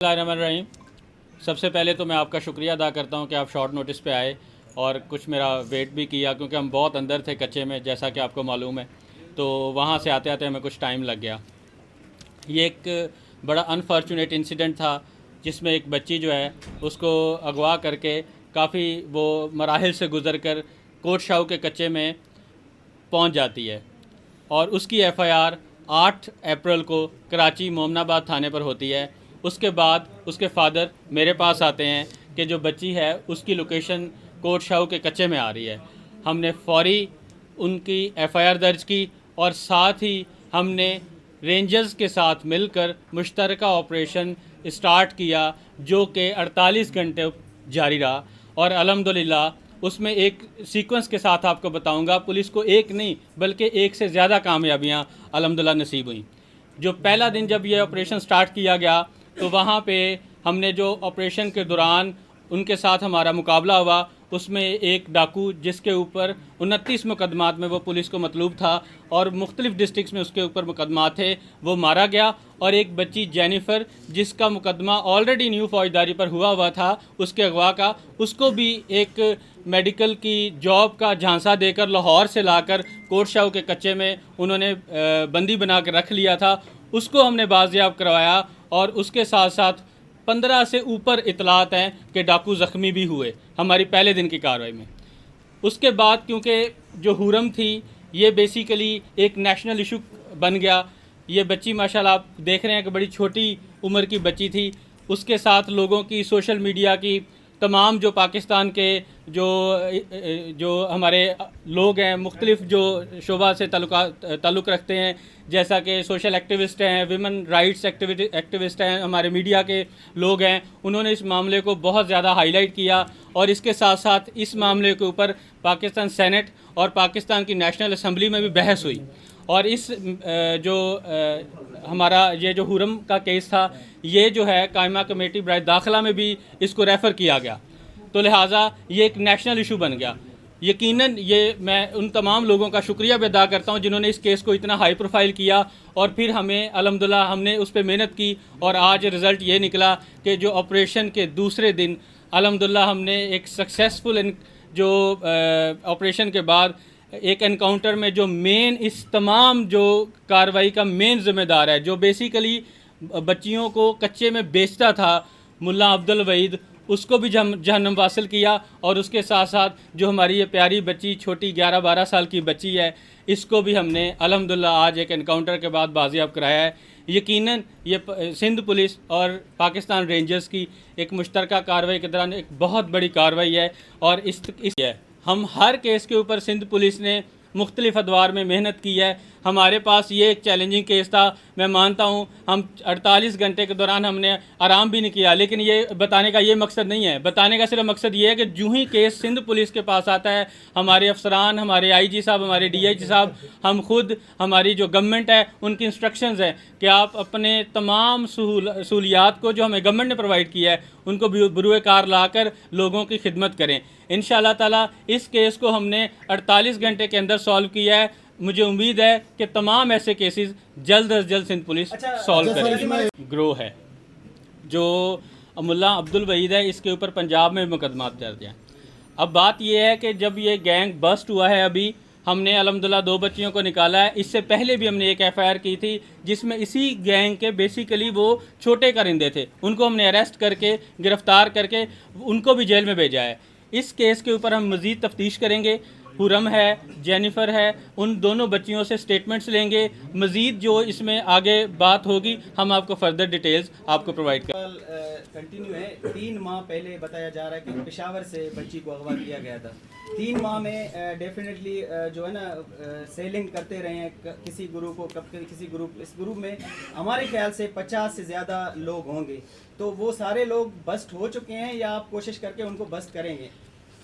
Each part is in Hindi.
रहीम। सबसे पहले तो मैं आपका शुक्रिया अदा करता हूं कि आप शॉर्ट नोटिस पे आए और कुछ मेरा वेट भी किया, क्योंकि हम बहुत अंदर थे कच्चे में, जैसा कि आपको मालूम है। तो वहां से आते आते हमें कुछ टाइम लग गया। ये एक बड़ा अनफॉर्चुनेट इंसिडेंट था जिसमें एक बच्ची जो है उसको अगवा करके काफ़ी वो मराहिल से गुज़र कर कोट शाहू के कच्चे में पहुंच जाती है और उसकी एफआईआर 8 अप्रैल को कराची मोमनाबाद थाने पर होती है। उसके बाद उसके फादर मेरे पास आते हैं कि जो बच्ची है उसकी लोकेशन कोट शाहू के कच्चे में आ रही है। हमने फौरी उनकी एफआईआर दर्ज की और साथ ही हमने रेंजर्स के साथ मिलकर मुश्तरका ऑपरेशन स्टार्ट किया, जो कि 48 घंटे जारी रहा। और अल्हम्दुलिल्लाह उसमें एक सीक्वेंस के साथ आपको बताऊंगा, पुलिस को एक नहीं बल्कि एक से ज़्यादा कामयाबियां अल्हम्दुलिल्लाह नसीब हुई। जो पहला दिन जब ये ऑपरेशन स्टार्ट किया गया तो वहाँ पे हमने जो ऑपरेशन के दौरान उनके साथ हमारा मुकाबला हुआ, उसमें एक डाकू जिसके ऊपर 29 मुकदमात में वो पुलिस को मतलूब था और मुख्तलिफ़ डिस्ट्रिक्स में उसके ऊपर मुकदमा थे, वो मारा गया। और एक बच्ची जेनिफ़र जिसका मुकदमा ऑलरेडी न्यू फौजदारी पर हुआ था उसके अगवा का, उसको भी एक मेडिकल की जॉब का झांसा देकर लाहौर से लाकर कोट शाहू के कच्चे में उन्होंने बंदी बना कर रख लिया था, उसको हमने बाजियाब करवाया। और उसके साथ साथ 15 से ऊपर इतलात हैं कि डाकू ज़ख्मी भी हुए हमारी पहले दिन की कार्रवाई में। उसके बाद क्योंकि जो हुरम थी ये बेसिकली एक नेशनल इशू बन गया। ये बच्ची माशाल्लाह आप देख रहे हैं कि बड़ी छोटी उम्र की बच्ची थी। उसके साथ लोगों की सोशल मीडिया की तमाम जो पाकिस्तान के जो हमारे लोग हैं, मुख्तलिफ़ जो शोबा से ताल्लुक़ रखते हैं, जैसा कि सोशल एक्टिविस्ट हैं, विमेन राइट्स एक्टिविस्ट हैं, हमारे मीडिया के लोग हैं, उन्होंने इस मामले को बहुत ज़्यादा हाईलाइट किया। और इसके साथ साथ इस मामले के ऊपर पाकिस्तान सेनेट और पाकिस्तान की नेशनल असम्बली में भी बहस हुई। और इस हमारा ये जो हुरम का केस था, ये जो है कायमा कमेटी बराए दाखिला में भी इसको रेफ़र किया गया, तो लिहाजा ये एक नेशनल इशू बन गया। यकीनन ये मैं उन तमाम लोगों का शुक्रिया भी अदा करता हूँ जिन्होंने इस केस को इतना हाई प्रोफाइल किया और फिर हमें अल्हम्दुलिल्लाह हमने उस पर मेहनत की और आज रिज़ल्ट ये निकला कि जो ऑपरेशन के दूसरे दिन अल्हम्दुलिल्लाह हमने एक सक्सेसफुल जो ऑपरेशन के बाद एक एनकाउंटर में जो मेन इस तमाम जो कार्रवाई का मेन ज़िम्मेदार है, जो बेसिकली बच्चियों को कच्चे में बेचता था, मुल्ला अब्दुल वहीद, उसको भी जहन्नम वासिल किया। और उसके साथ साथ जो हमारी ये प्यारी बच्ची छोटी 11-12 साल की बच्ची है, इसको भी हमने अल्हम्दुलिल्लाह आज एक एनकाउंटर के बाद बाजियाब कराया है। यकीनन ये सिंध पुलिस और पाकिस्तान रेंजर्स की एक मुश्तरका कार्रवाई के दौरान एक बहुत बड़ी कार्रवाई है। और इस है हम हर केस के ऊपर सिंध पुलिस ने मुख्तलिफ अदवार में मेहनत की है। हमारे पास ये एक चैलेंजिंग केस था, मैं मानता हूँ हम 48 घंटे के दौरान हमने आराम भी नहीं किया, लेकिन ये बताने का ये मकसद नहीं है। बताने का सिर्फ मकसद ये है कि जो ही केस सिंध पुलिस के पास आता है, हमारे अफसरान, हमारे आईजी साहब, हमारे डीआईजी साहब, हम खुद, हमारी जो गवर्नमेंट है, उनकी इंस्ट्रक्शंस हैं कि आप अपने तमाम सहूलियात को जो हमें गवर्नमेंट ने प्रोवाइड किया है उनको बरूए कार लाकर लोगों की खिदमत करें। इंशाअल्लाह ताला इस केस को हमने 48 घंटे के अंदर सॉल्व किया है। मुझे उम्मीद है कि तमाम ऐसे केसेस जल्द अज जल्द सिंध पुलिस सॉल्व करेगी। ग्रो है जो मुल्ला अब्दुल वहीद है, इसके ऊपर पंजाब में मुकदमा दर्ज हैं। अब बात यह है कि जब ये गैंग बस्ट हुआ है, अभी हमने अल्हम्दुलिल्लाह 2 बच्चियों को निकाला है। इससे पहले भी हमने एक एफआईआर की थी जिसमें इसी गैंग के बेसिकली वो छोटे कारिंदे थे, उनको हमने अरेस्ट करके गिरफ़्तार करके उनको भी जेल में भेजा है। इस केस के ऊपर हम मज़ीद तफ्तीश करेंगे। हुरम है, जेनिफ़र है, उन दोनों बच्चियों से स्टेटमेंट्स लेंगे। मज़ीद जो इसमें आगे बात होगी हम आपको फर्दर डिटेल्स आपको प्रोवाइड करें। कंटिन्यू है। 3 माह पहले बताया जा रहा है कि पेशावर से बच्ची को अगवा किया गया था। 3 माह में डेफिनेटली जो है ना सेलिंग करते रहे हैं किसी ग्रुप को, कब किसी ग्रुप, इस ग्रुप में हमारे ख्याल से 50 से ज़्यादा लोग होंगे। तो वो सारे लोग बस्ट हो चुके हैं या आप कोशिश करके उनको बस्ट करेंगे?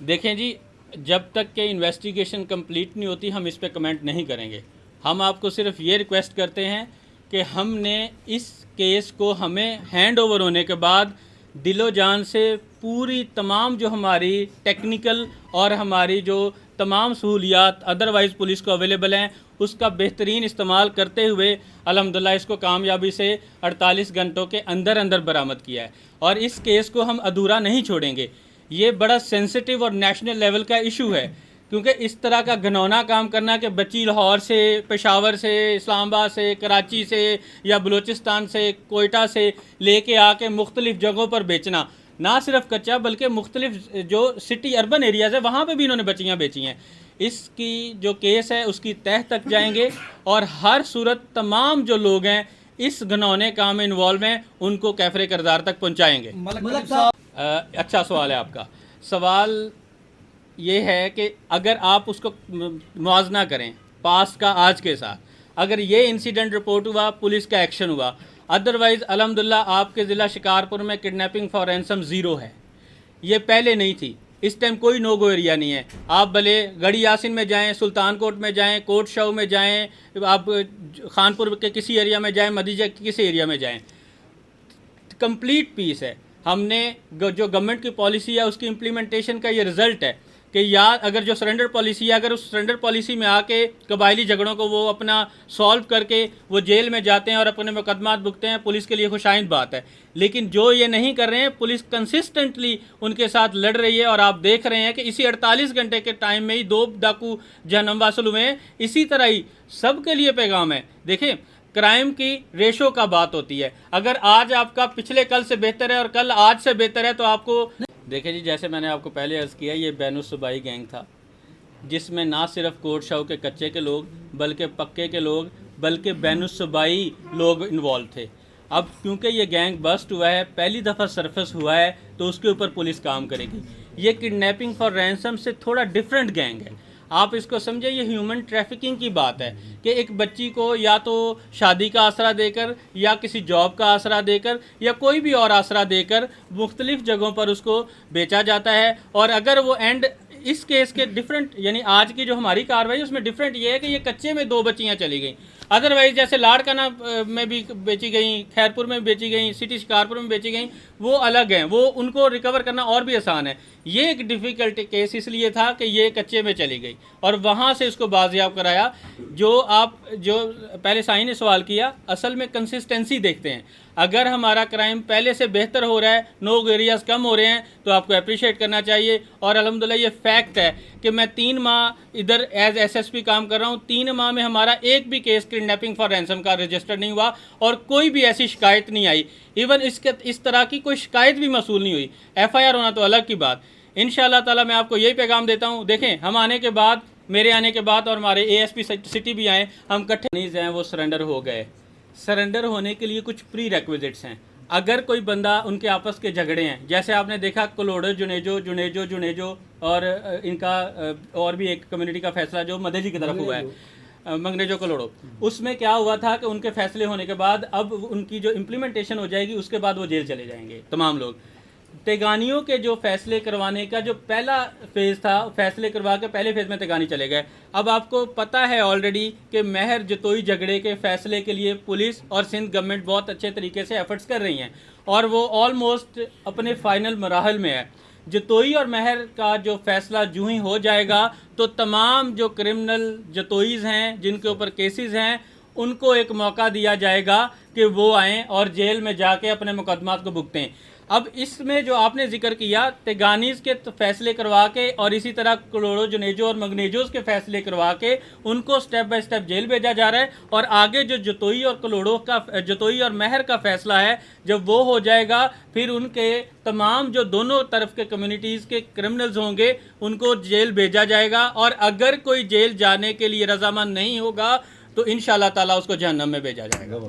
देखें जी, जब तक कि इन्वेस्टिगेशन कंप्लीट नहीं होती हम इस पे कमेंट नहीं करेंगे। हम आपको सिर्फ ये रिक्वेस्ट करते हैं कि हमने इस केस को हमें हैंड ओवर होने के बाद दिलो जान से पूरी तमाम जो हमारी टेक्निकल और हमारी जो तमाम सहूलियात अदरवाइज़ पुलिस को अवेलेबल हैं उसका बेहतरीन इस्तेमाल करते हुए अल्हम्दुलिल्लाह इसको कामयाबी से 48 घंटों के अंदर अंदर बरामद किया है। और इस केस को हम अधूरा नहीं छोड़ेंगे। ये बड़ा सेंसिटिव और नेशनल लेवल का इशू है, क्योंकि इस तरह का घिनौना काम करना कि बच्ची लाहौर से, पेशावर से, इस्लामाबाद से, कराची से या बलूचिस्तान से, कोयटा से लेके आके मुख्तलिफ़ जगहों पर बेचना, ना सिर्फ कच्चा बल्कि मुख्तलिफ जो सिटी अर्बन एरियाज़ है वहाँ पे भी इन्होंने बच्चियाँ बेची हैं। इसकी जो केस है उसकी तह तक जाएंगे और हर सूरत तमाम जो लोग हैं इस घिनौने काम में इन्वॉल्व हैं उनको कैफरे किरदार तक पहुँचाएँगे। मलक साहब, अच्छा सवाल है आपका। सवाल ये है कि अगर आप उसको मुआवजना करें पास का आज के साथ, अगर ये इंसिडेंट रिपोर्ट हुआ, पुलिस का एक्शन हुआ, अदरवाइज़ अल्हम्दुलिल्लाह आपके ज़िला शिकारपुर में किडनैपिंग फॉर रैंसम ज़ीरो है। ये पहले नहीं थी, इस टाइम कोई नो गो एरिया नहीं है। आप भले गढ़ी यासिन में जाएं, सुल्तान कोट में जाएं, कोट शाह में जाएं, आप खानपुर के किसी एरिया में जाएं, मदीजा के किसी एरिया में जाएं, कंप्लीट पीस है। हमने जो गवर्नमेंट की पॉलिसी है उसकी इम्प्लीमेंटेशन का ये रिज़ल्ट है कि या अगर जो सरेंडर पॉलिसी है, अगर उस सरेंडर पॉलिसी में आके कबायली झगड़ों को वो अपना सॉल्व करके वो जेल में जाते हैं और अपने मुकदमात भुगते हैं, पुलिस के लिए खुशाइंद बात है। लेकिन जो ये नहीं कर रहे हैं, पुलिस कंसिस्टेंटली उनके साथ लड़ रही है और आप देख रहे हैं कि इसी 48 घंटे के टाइम में ही 2 डाकू जहन्नम वासिल हुए हैं। इसी तरह ही सबके लिए पैगाम है। देखें, क्राइम की रेशो का बात होती है। अगर आज आपका पिछले कल से बेहतर है और कल आज से बेहतर है तो आपको देखिए जी, जैसे मैंने आपको पहले अर्ज़ किया, ये बैनुस्सूबाई गैंग था जिसमें ना सिर्फ कोट शाह के कच्चे के लोग बल्कि पक्के के लोग बल्कि बैनुस्सूबाई लोग इन्वॉल्व थे। अब क्योंकि ये गैंग बस्ट हुआ है, पहली दफ़ा सरफेस हुआ है, तो उसके ऊपर पुलिस काम करेगी। ये किडनैपिंग फॉर रैंसम से थोड़ा डिफरेंट गैंग है। आप इसको समझे, ये ह्यूमन ट्रैफिकिंग की बात है कि एक बच्ची को या तो शादी का आसरा देकर या किसी जॉब का आसरा देकर या कोई भी और आसरा देकर मुख्तलिफ जगहों पर उसको बेचा जाता है। और अगर वो एंड इस केस के डिफरेंट, यानी आज की जो हमारी कार्रवाई उसमें डिफरेंट ये है कि ये कच्चे में 2 बच्चियाँ चली गई। अदरवाइज़ जैसे लाड़काना में भी बेची गई, खैरपुर में बेची गई, सिटी शिकारपुर में बेची गई, वो अलग हैं, वो उनको रिकवर करना और भी आसान है। ये एक डिफ़िकल्ट केस इसलिए था कि ये कच्चे में चली गई और वहाँ से इसको बाजियाब कराया। जो पहले साईं ने सवाल किया, असल में कंसिस्टेंसी देखते हैं। अगर हमारा क्राइम पहले से बेहतर हो रहा है, नो एरियाज़ कम हो रहे हैं, तो आपको अप्रिशिएट करना चाहिए। और अल्हम्दुलिल्लाह ये फैक्ट है कि मैं 3 माह इधर एज SSP काम कर रहा हूँ, 3 माह में हमारा एक भी केस किडनैपिंग फॉर रैंसम का रजिस्टर नहीं हुआ और कोई भी ऐसी शिकायत नहीं आई। इवन इस तरह की कोई शिकायत भी मसूल नहीं हुई। FIR होना तो अलग की बात। इंशाअल्लाह ताला मैं आपको यही पैगाम देता हूँ। देखें, हम आने के बाद, मेरे आने के बाद और हमारे ASP सिटी भी आए, हम इकट्ठे नहीं हैं, वो सरेंडर हो गए। सरेंडर होने के लिए कुछ प्री रेक्विजिट्स हैं। अगर कोई बंदा, उनके आपस के झगड़े हैं, जैसे आपने देखा कलोड़ो जुनेजो और इनका और भी एक कम्युनिटी का फैसला जो मदेजी की तरफ हुआ है, मंगनेजो कलोड़ो, उसमें क्या हुआ था कि उनके फैसले होने के बाद अब उनकी जो इम्प्लीमेंटेशन हो जाएगी उसके बाद वो जेल चले जाएंगे तमाम लोग। तेगानियों के जो फैसले करवाने का जो पहला फेज़ था, फैसले करवा के पहले फेज़ में तेगानी चले गए। अब आपको पता है ऑलरेडी कि महर जतोई झगड़े के फैसले के लिए पुलिस और सिंध गवर्नमेंट बहुत अच्छे तरीके से एफर्ट्स कर रही हैं और वो ऑलमोस्ट अपने फाइनल मराहल में है। जतोई और महर का जो फैसला जूँ ही हो जाएगा तो तमाम जो क्रिमिनल जतोईज़ हैं, जिनके ऊपर केसेस हैं, उनको एक मौका दिया जाएगा कि वो आएँ और जेल में जाके अपने मुकदमात को भुगतें। अब इसमें जो आपने जिक्र किया, तेगानीज़ के तो फैसले करवा के और इसी तरह कलोड़ो जुनेजो और मंगनेजोज़ के फैसले करवा के उनको स्टेप बाय स्टेप जेल भेजा जा रहा है। और आगे जो जतोई और कलोड़ो का, जतोई और महर का फैसला है, जब वो हो जाएगा फिर उनके तमाम जो दोनों तरफ के कम्युनिटीज़ के क्रिमिनल्स होंगे उनको जेल भेजा जाएगा। और अगर कोई जेल जाने के लिए रजामंद नहीं होगा तो इंशाअल्लाह ताला उसको जहन्नम में भेजा जाएगा।